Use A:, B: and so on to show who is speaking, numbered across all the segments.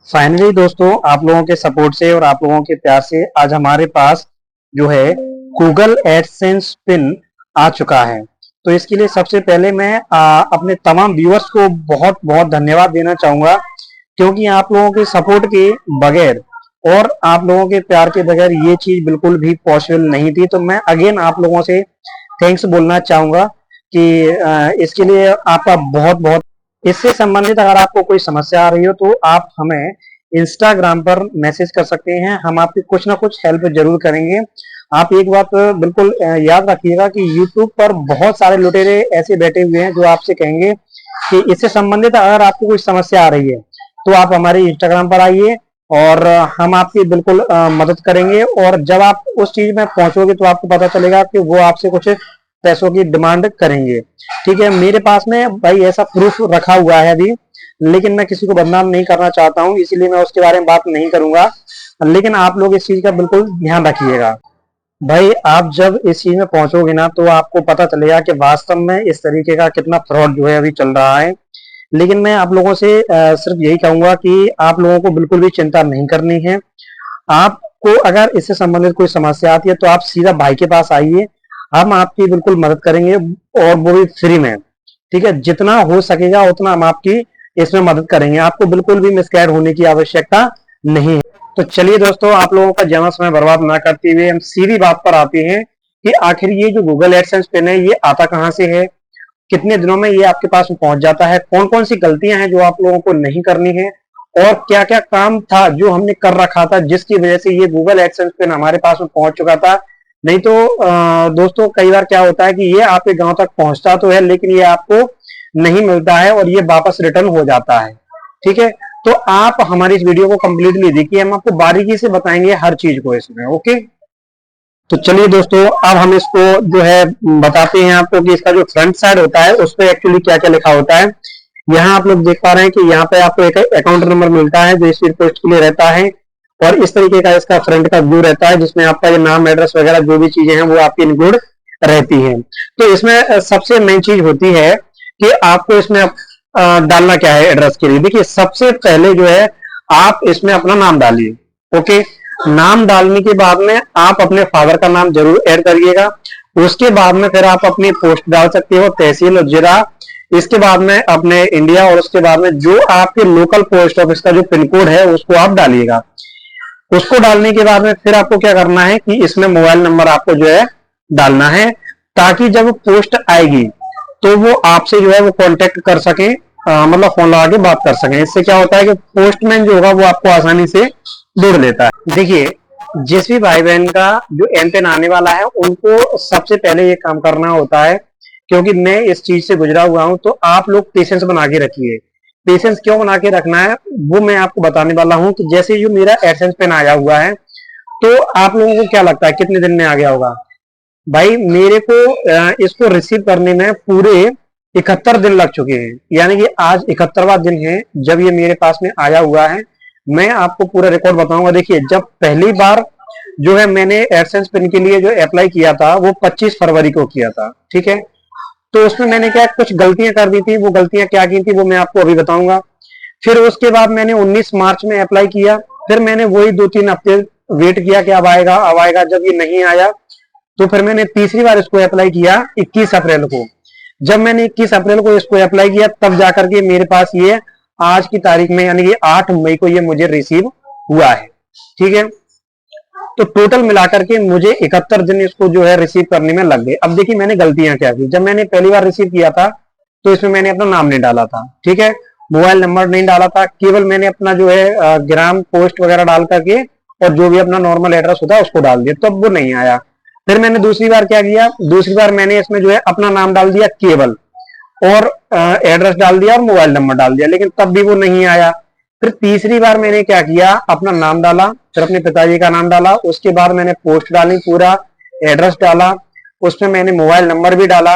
A: Finally दोस्तों, आप लोगों के सपोर्ट से और आप लोगों के प्यार से आज हमारे पास जो है गूगल एडसेंस पिन आ चुका है। तो इसके लिए सबसे पहले मैं अपने तमाम व्यूअर्स को बहुत बहुत धन्यवाद देना चाहूंगा, क्योंकि आप लोगों के सपोर्ट के बगैर और आप लोगों के प्यार के बगैर ये चीज बिल्कुल भी पॉसिबल नहीं थी। तो मैं अगेन आप लोगों से थैंक्स बोलना चाहूंगा कि इसके लिए आपका बहुत बहुत। इससे संबंधित अगर आपको कोई समस्या आ रही हो तो आप हमें इंस्टाग्राम पर मैसेज कर सकते हैं, हम आपकी कुछ ना कुछ हेल्प जरूर करेंगे। आप एक बात बिल्कुल याद रखिएगा कि यूट्यूब पर बहुत सारे लुटेरे ऐसे बैठे हुए हैं जो आपसे कहेंगे कि इससे संबंधित अगर आपको कोई समस्या आ रही है तो आप हमारे इंस्टाग्राम पर आइए और हम आपकी बिल्कुल मदद करेंगे। और जब आप उस चीज में पहुंचोगे तो आपको पता चलेगा कि वो आपसे कुछ पैसों की डिमांड करेंगे। ठीक है, मेरे पास में भाई ऐसा प्रूफ रखा हुआ है अभी, लेकिन मैं किसी को बदनाम नहीं करना चाहता हूं, इसीलिए मैं उसके बारे में बात नहीं करूंगा। लेकिन आप लोग इस चीज का बिल्कुल ध्यान रखिएगा। भाई आप जब इस चीज में पहुंचोगे ना तो आपको पता चलेगा कि वास्तव में इस तरीके का कितना फ्रॉड जो है अभी चल रहा है। लेकिन मैं आप लोगों से सिर्फ यही कहूंगा कि आप लोगों को बिल्कुल भी चिंता नहीं करनी है। आपको अगर इससे संबंधित कोई समस्या आती है तो आप सीधा भाई के पास आइए, हम आपकी बिल्कुल मदद करेंगे और वो भी फ्री में। ठीक है, जितना हो सकेगा उतना हम आपकी इसमें मदद करेंगे, आपको बिल्कुल भी मिसगाइड होने की आवश्यकता नहीं है। तो चलिए दोस्तों, आप लोगों का ज्यादा समय बर्बाद ना करते हुए हम सीधी बात पर आते हैं कि आखिर ये जो गूगल एडसेंस पिन है ये आता कहां से है, कितने दिनों में ये आपके पास पहुंच जाता है, कौन कौन सी गलतियां हैं जो आप लोगों को नहीं करनी है, और क्या क्या काम था जो हमने कर रखा था जिसकी वजह से ये गूगल एडसेंस पिन हमारे पास में पहुंच चुका था। नहीं तो दोस्तों कई बार क्या होता है कि ये आपके गांव तक पहुंचता तो है लेकिन ये आपको नहीं मिलता है और ये वापस रिटर्न हो जाता है। ठीक है, तो आप हमारी इस वीडियो को कंप्लीटली देखिए, हम आपको बारीकी से बताएंगे हर चीज को इसमें। ओके, तो चलिए दोस्तों, अब हम इसको जो है बताते हैं आपको कि इसका जो फ्रंट साइड होता है उस पर एक्चुअली क्या क्या लिखा होता है। यहाँ आप लोग देख पा रहे हैं कि यहाँ पे आपको एक अकाउंट नंबर मिलता है जो स्पीड पोस्ट के लिए रहता है, और इस तरीके का इसका फ्रंट का व्यू रहता है जिसमें आपका ये नाम, एड्रेस वगैरह जो भी चीजें हैं वो आपकी इंक्लूड रहती हैं। तो इसमें सबसे मेन चीज होती है कि आपको इसमें डालना क्या है एड्रेस के लिए। देखिए, सबसे पहले जो है आप इसमें अपना नाम डालिए। ओके, नाम डालने के बाद में आप अपने फादर का नाम जरूर ऐड करिएगा। उसके बाद में फिर आप अपनी पोस्ट डाल सकते हो, तहसील और जिला, इसके बाद में अपने इंडिया, और उसके बाद में जो आपके लोकल पोस्ट ऑफिस का जो पिन कोड है उसको आप डालिएगा। उसको डालने के बाद में फिर आपको क्या करना है कि इसमें मोबाइल नंबर आपको जो है डालना है, ताकि जब पोस्ट आएगी तो वो आपसे जो है वो कांटेक्ट कर सके, मतलब फोन लगा के बात कर सकें। इससे क्या होता है कि पोस्टमैन जो होगा वो आपको आसानी से ढूंढ लेता है। देखिए, जिस भी भाई बहन का जो एम पिन आने वाला है उनको सबसे पहले ये काम करना होता है, क्योंकि मैं इस चीज से गुजरा हुआ हूं, तो आप लोग पेशेंस बना के रखिए। पेशेंस क्यों बना के रखना है वो मैं आपको बताने वाला हूं कि जैसे जो मेरा एडसेंस पिन आया हुआ है तो आप लोगों को क्या लगता है कितने दिन में आ गया होगा। भाई मेरे को इसको रिसीव करने में पूरे 71 दिन लग चुके हैं, यानी कि आज 71वां दिन है जब ये मेरे पास में आया हुआ है। मैं आपको पूरा रिकॉर्ड बताऊंगा। देखिए, जब पहली बार जो है मैंने एडसेंस पिन के लिए जो अप्लाई किया था वो 25 फरवरी को किया था। ठीक है, तो उसमें मैंने क्या कुछ गलतियां कर दी थी, वो गलतियां क्या की थी वो मैं आपको अभी बताऊंगा। फिर उसके बाद मैंने 19 मार्च में अप्लाई किया, फिर मैंने वही 2-3 हफ्ते वेट किया कि अब आएगा अब आएगा, जब ये नहीं आया तो फिर मैंने तीसरी बार इसको अप्लाई किया 21 अप्रैल को। जब मैंने 21 अप्रैल को इसको अप्लाई किया तब जाकर के मेरे पास ये आज की तारीख में यानी कि 8 मई को ये मुझे रिसीव हुआ है। ठीक है, तो टोटल मिलाकर के मुझे 71 दिन इसको जो है रिसीव करने में लग गए। अब देखिए मैंने गलतियां क्या की। जब मैंने पहली बार रिसीव किया था तो इसमें मैंने अपना नाम नहीं डाला था, ठीक है, मोबाइल नंबर नहीं डाला था, केवल मैंने अपना जो है ग्राम, पोस्ट वगैरह डाल करके और जो भी अपना नॉर्मल एड्रेस होता है उसको डाल दिया, तब वो नहीं आया। फिर मैंने दूसरी बार क्या किया, दूसरी बार मैंने इसमें जो है अपना नाम डाल दिया केवल, और एड्रेस डाल दिया और मोबाइल नंबर डाल दिया, लेकिन तब भी वो नहीं आया। फिर तीसरी बार मैंने क्या किया, अपना नाम डाला, फिर अपने पिताजी का नाम डाला, उसके बाद मैंने पोस्ट डाली, पूरा एड्रेस डाला, उसमें मैंने मोबाइल नंबर भी डाला,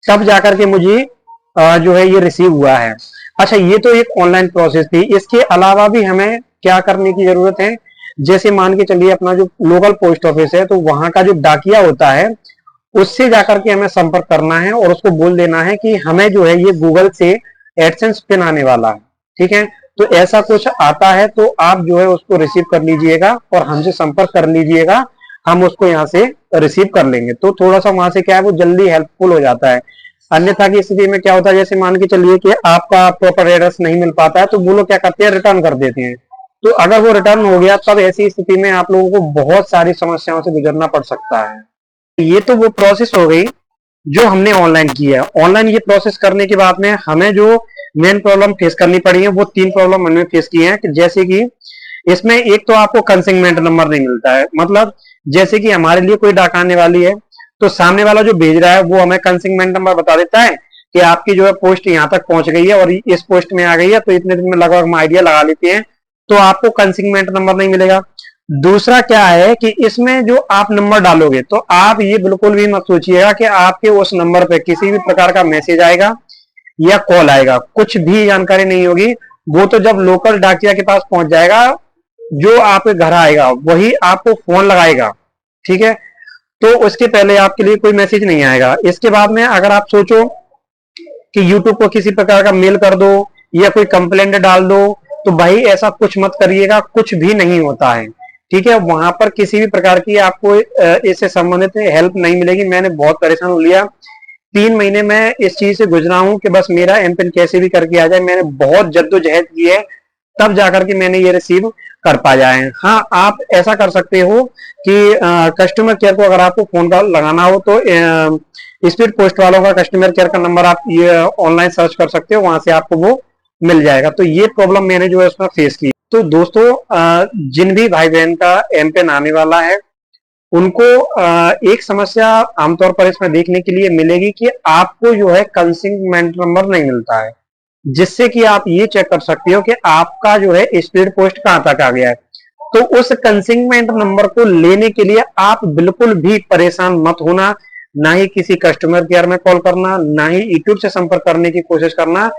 A: तब जाकर के मुझे जो है ये रिसीव हुआ है। अच्छा, ये तो एक ऑनलाइन प्रोसेस थी। इसके अलावा भी हमें क्या करने की जरूरत है, जैसे मान के चलिए अपना जो लोकल पोस्ट ऑफिस है तो वहां का जो डाकिया होता है उससे जाकर के हमें संपर्क करना है और उसको बोल देना है कि हमें जो है ये गूगल से एडसेंस पिन आने वाला है। ठीक है, तो ऐसा कुछ आता है तो आप जो है उसको रिसीव कर लीजिएगा और हमसे संपर्क कर लीजिएगा, हम उसको यहाँ से रिसीव कर लेंगे। तो थोड़ा सा वहां से क्या है वो जल्दी हेल्पफुल हो जाता है। अन्यथा की स्थिति में क्या होता है, जैसे मान के चलिए कि आपका प्रॉपर एड्रेस नहीं मिल पाता है तो वो लोग क्या करते हैं, रिटर्न कर देते हैं। तो अगर वो रिटर्न हो गया तब ऐसी स्थिति में आप लोगों को बहुत सारी समस्याओं से गुजरना पड़ सकता है। ये तो वो प्रोसेस हो गई जो हमने ऑनलाइन की है। ऑनलाइन ये प्रोसेस करने के बाद में हमें जो मेन प्रॉब्लम फेस करनी पड़ी है वो 3 प्रॉब्लम हमने फेस की है। जैसे कि इसमें एक तो आपको कंसिग्नमेंट नंबर नहीं मिलता है, मतलब जैसे कि हमारे लिए कोई डाक आने वाली है तो सामने वाला जो भेज रहा है वो हमें कंसिग्नमेंट नंबर बता देता है कि आपकी जो है पोस्ट यहाँ तक पहुंच गई है और इस पोस्ट में आ गई है, तो इतने दिन में लगभग हम आइडिया लगा लेते हैं, तो आपको कंसिग्नमेंट नंबर नहीं मिलेगा। दूसरा क्या है कि इसमें जो आप नंबर डालोगे तो आप ये बिल्कुल भी मत सोचिएगा कि आपके उस नंबर पे किसी भी प्रकार का मैसेज आएगा या कॉल आएगा, कुछ भी जानकारी नहीं होगी। वो तो जब लोकल डाकिया के पास पहुंच जाएगा, जो आपके घर आएगा वही आपको फोन लगाएगा, ठीक है। तो उसके पहले आपके लिए कोई मैसेज नहीं आएगा। इसके बाद में अगर आप सोचो कि यूट्यूब को किसी प्रकार का मेल कर दो या कोई कंप्लेंट डाल दो, तो भाई ऐसा कुछ मत करिएगा, कुछ भी नहीं होता है, ठीक है। वहां पर किसी भी प्रकार की आपको इससे संबंधित हेल्प नहीं मिलेगी। मैंने बहुत परेशान हो लिया, 3 महीने में इस चीज से गुजरा हूं कि बस मेरा एमपिन कैसे भी करके आ जाए। मैंने बहुत जद्दोजहद की है तब जाकर के मैंने ये रिसीव कर पाया है। हाँ, आप ऐसा कर सकते हो कि कस्टमर केयर को अगर आपको फोन कॉल लगाना हो तो स्पीड पोस्ट वालों का कस्टमर केयर का नंबर आप ये ऑनलाइन सर्च कर सकते हो, वहां से आपको वो मिल जाएगा। तो ये प्रॉब्लम मैंने जो है उसमें फेस की। तो दोस्तों, जिन भी भाई बहन का एमपिन आने वाला है उनको एक समस्या आमतौर पर इसमें देखने के लिए मिलेगी कि आपको जो है कंसिग्नमेंट नंबर नहीं मिलता है, जिससे कि आप ये चेक कर सकते हो कि आपका जो है स्पीड पोस्ट कहां तक आ गया है। तो उस कंसिग्नमेंट नंबर को लेने के लिए आप बिल्कुल भी परेशान मत होना, ना ही किसी कस्टमर केयर में कॉल करना, ना ही यूट्यूब से संपर्क करने की कोशिश करना,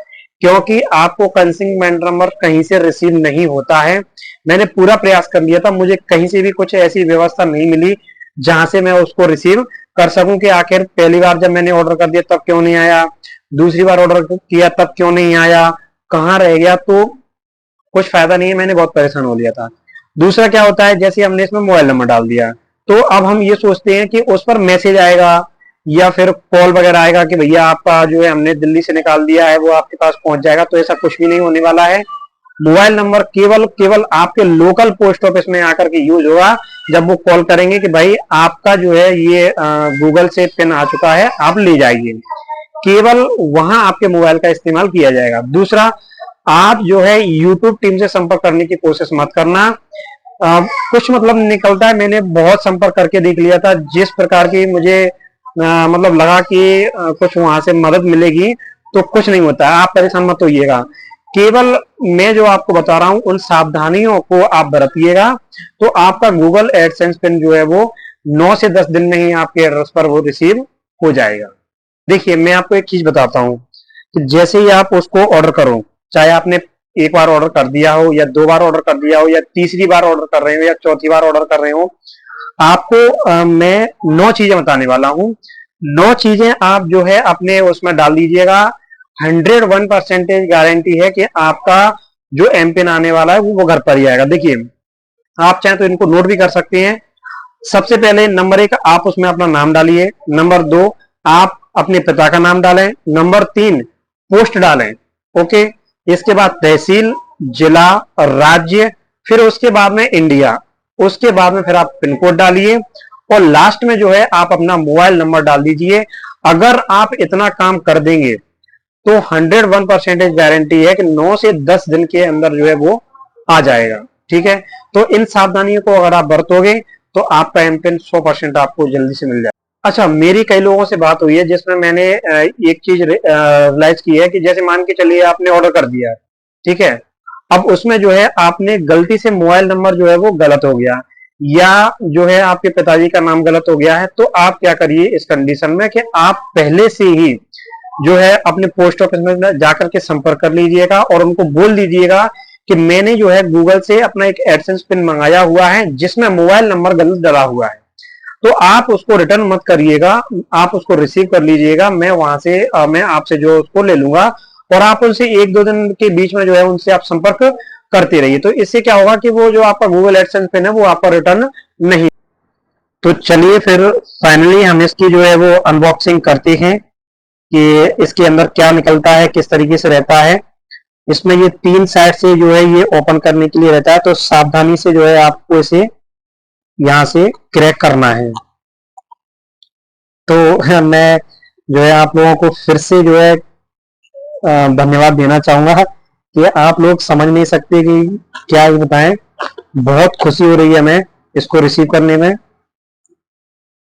A: क्योंकि आपको कंसिग्नमेंट नंबर कहीं से रिसीव नहीं होता है। मैंने पूरा प्रयास कर लिया था, मुझे कहीं से भी कुछ ऐसी व्यवस्था नहीं मिली जहां से मैं उसको रिसीव कर सकूं कि आखिर पहली बार जब मैंने ऑर्डर कर दिया तब क्यों नहीं आया, दूसरी बार ऑर्डर किया तब क्यों नहीं आया, कहाँ रह गया, तो कुछ फायदा नहीं है। मैंने बहुत परेशान हो लिया था। दूसरा क्या होता है, जैसे हमने इसमें मोबाइल नंबर डाल दिया तो अब हम ये सोचते हैं कि उस पर मैसेज आएगा या फिर कॉल वगैरह आएगा कि भैया आपका जो है हमने दिल्ली से निकाल दिया है, वो आपके पास पहुंच जाएगा। तो ऐसा कुछ भी नहीं होने वाला है। मोबाइल नंबर केवल केवल आपके लोकल पोस्ट ऑफिस में आकर के यूज होगा जब वो कॉल करेंगे कि भाई आपका जो है ये गूगल से पिन आ चुका है, आप ले जाइए। केवल वहां आपके मोबाइल का इस्तेमाल किया जाएगा। दूसरा, आप जो है यूट्यूब टीम से संपर्क करने की कोशिश मत करना। कुछ मतलब निकलता है, मैंने बहुत संपर्क करके देख लिया था, जिस प्रकार की मुझे मतलब लगा कि कुछ वहां से मदद मिलेगी, तो कुछ नहीं होता है। आप परेशान मत होइएगा। केवल मैं जो आपको बता रहा हूं उन सावधानियों को आप बरतिएगा, तो आपका गूगल एडसेंस पिन जो है वो 9 से 10 दिन में ही आपके एड्रेस पर वो रिसीव हो जाएगा। देखिए, मैं आपको एक चीज बताता हूँ कि जैसे ही आप उसको ऑर्डर करो, चाहे आपने एक बार ऑर्डर कर दिया हो या 2 बार ऑर्डर कर दिया हो या तीसरी बार ऑर्डर कर रहे हो या चौथी बार ऑर्डर कर रहे हो, आपको मैं 9 चीजें बताने वाला हूँ। 9 चीजें आप जो है अपने उसमें डाल दीजिएगा। 101% गारंटी है कि आपका जो एमपिन आने वाला है वो घर पर ही आएगा। देखिए, आप चाहें तो इनको नोट भी कर सकते हैं। सबसे पहले नंबर 1, आप उसमें अपना नाम डालिए। नंबर 2, आप अपने पिता का नाम डालें। नंबर 3, पोस्ट डालें। ओके, इसके बाद तहसील, जिला, राज्य, फिर उसके बाद में इंडिया, उसके बाद में फिर आप पिन कोड डालिए और लास्ट में जो है आप अपना मोबाइल नंबर डाल दीजिए। अगर आप इतना काम कर देंगे तो 101% गारंटी है कि 9 से 10 दिन के अंदर जो है वो आ जाएगा। ठीक है, तो इन सावधानियों को अगर आप बरतोगे तो आपका एमपिन 100% आपको जल्दी से मिल जाएगा। अच्छा, मेरी कई लोगों से बात हुई है जिसमें मैंने एक चीज रियलाइज की है कि जैसे मान के चलिए आपने ऑर्डर कर दिया, ठीक है, अब उसमें जो है आपने गलती से मोबाइल नंबर जो है वो गलत हो गया या जो है आपके पिताजी का नाम गलत हो गया है, तो आप क्या करिए इस कंडीशन में कि आप पहले से ही जो है अपने पोस्ट ऑफिस में जाकर के संपर्क कर लीजिएगा और उनको बोल दीजिएगा कि मैंने जो है गूगल से अपना एक एडसेंस पिन मंगाया हुआ है जिसमें मोबाइल नंबर गलत डला हुआ है। तो आप उसको रिटर्न मत करिएगा, आप उसको रिसीव कर लीजिएगा। मैं वहां से मैं आपसे जो उसको ले लूंगा और आप उनसे 1-2 दिन के बीच में जो है उनसे आप संपर्क करते रहिए। तो इससे क्या होगा कि वो जो आपका गूगल एडसेंस पिन है वो आपका रिटर्न नहीं। तो चलिए फिर फाइनली हम इसकी जो है वो अनबॉक्सिंग करते हैं कि इसके अंदर क्या निकलता है, किस तरीके से रहता है। इसमें ये 3 साइड से जो है ये ओपन करने के लिए रहता है, तो सावधानी से जो है आपको इसे यहां से क्रैक करना है। तो मैं जो है आप लोगों को फिर से जो है धन्यवाद देना चाहूंगा कि आप लोग समझ नहीं सकते कि क्या ये बताएं। बहुत खुशी हो रही है हमें इसको रिसीव करने में।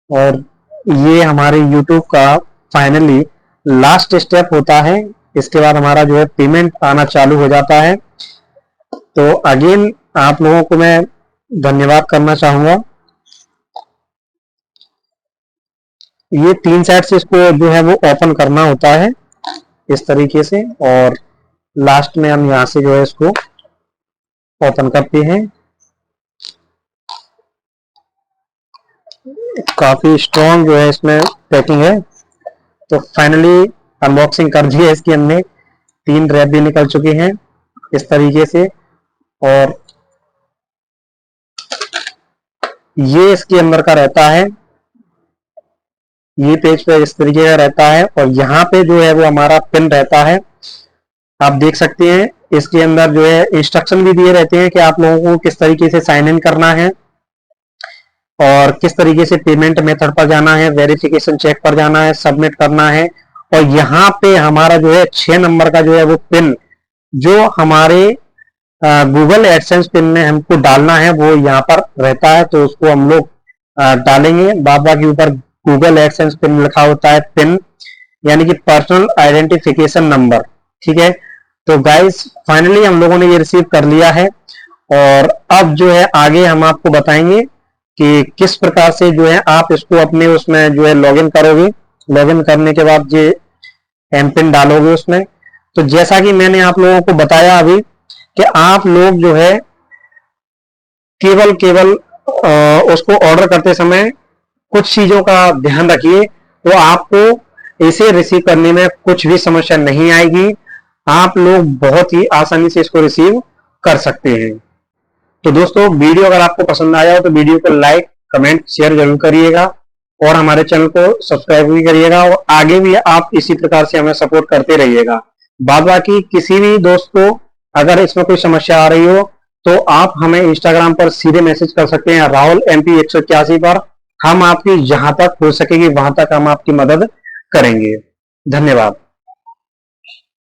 A: और ये हमारे YouTube का फाइनली लास्ट स्टेप होता है। इसके बाद हमारा जो है पेमेंट आना चालू हो जाता है। तो अगेन आप लोगों को मैं धन्यवाद करना चाहूंगा। ये 3 साइड से इसको जो है वो ओपन करना होता है इस तरीके से, और लास्ट में हम यहां से जो है इसको ओपन करते हैं। काफी स्ट्रॉन्ग जो है इसमें पैकिंग है। तो फाइनली अनबॉक्सिंग कर दी है इसकी हमने। 3 रैप भी निकल चुके हैं इस तरीके से, और ये इसके अंदर का रहता है। ये पेज पे इस तरीके का रहता है, और यहाँ पे जो है वो हमारा पिन रहता है। आप देख सकते हैं इसके अंदर जो है इंस्ट्रक्शन भी दिए रहते हैं कि आप लोगों को किस तरीके से साइन इन करना है और किस तरीके से पेमेंट मेथड पर जाना है, वेरिफिकेशन चेक पर जाना है, सबमिट करना है। और यहाँ पे हमारा जो है 6 नंबर का जो है वो पिन जो हमारे गूगल एडसेंस पिन में हमको डालना है वो यहाँ पर रहता है। तो उसको हम लोग डालेंगे। बाबा के ऊपर गूगल एडसेंस पिन लिखा होता है, पिन यानी कि पर्सनल आइडेंटिफिकेशन नंबर। ठीक है, तो गाइस फाइनली हम लोगों ने ये रिसीव कर लिया है। और अब जो है आगे हम आपको बताएंगे कि किस प्रकार से जो है आप इसको अपने उसमें जो है लॉगिन करोगे। लॉगिन करने के बाद ये एम पिन डालोगे उसमें। तो जैसा कि मैंने आप लोगों को बताया अभी कि आप लोग जो है केवल उसको ऑर्डर करते समय कुछ चीजों का ध्यान रखिए, तो आपको इसे रिसीव करने में कुछ भी समस्या नहीं आएगी। आप लोग बहुत ही आसानी से इसको रिसीव कर सकते हैं। तो दोस्तों वीडियो अगर आपको पसंद आया हो तो वीडियो को लाइक, कमेंट, शेयर जरूर करिएगा, और हमारे चैनल को सब्सक्राइब भी करिएगा, और आगे भी आप इसी प्रकार से हमें सपोर्ट करते रहिएगा। बाद बाकी किसी भी दोस्त को अगर इसमें कोई समस्या आ रही हो तो आप हमें इंस्टाग्राम पर सीधे मैसेज कर सकते हैं राहुल MP 181 पर। हम आपकी जहां तक हो सकेगी वहां तक हम आपकी मदद करेंगे। धन्यवाद।